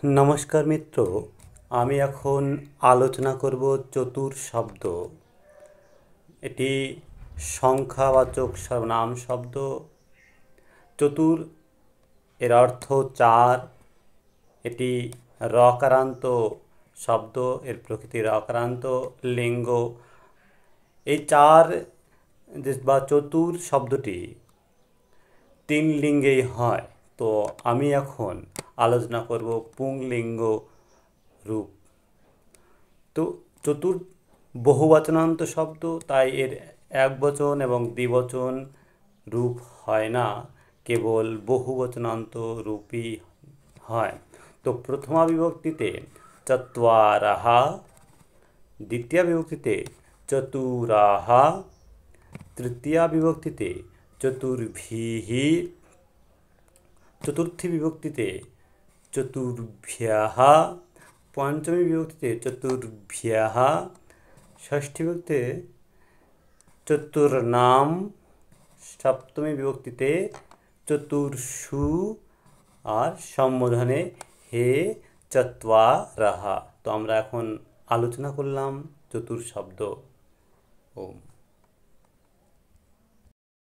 নমস্কার মিত্র, আমি এখন আলোচনা করব চতুর শব্দ। এটি সংখ্যাবাচক নাম শব্দ। চতুর এর অর্থ চার। এটি রকারান্ত শব্দ, এর প্রকৃতি রকারান্ত লিঙ্গ। এই চার বা চতুর শব্দটি তিন লিঙ্গেই হয়। তো আমি এখন আলোচনা করব পুংলিঙ্গ রূপ। তো চতুর বহুবচনান্ত শব্দ, তাই এর একবচন এবং দ্বিবচন রূপ হয় না, কেবল বহুবচনান্ত রূপই হয়। তো প্রথমা বিভক্তিতে চত্বারः, দ্বিতীয়া বিভক্তিতে চতুরাः, তৃতীয়া বিভক্তিতে চতুর্ভিः, চতুর্থী বিভক্তিতে চতুর্ভ্যः, পঞ্চমী বিভক্তিতে চতুর্ভ্যः, ষষ্ঠী বিভক্তিতে চতুর্নাম, সপ্তমী বিভক্তিতে চতুর্ষু, আর সম্বোধনে হে চত্বারः। তো আমরা এখন আলোচনা করলাম চতুর শব্দ। ওম।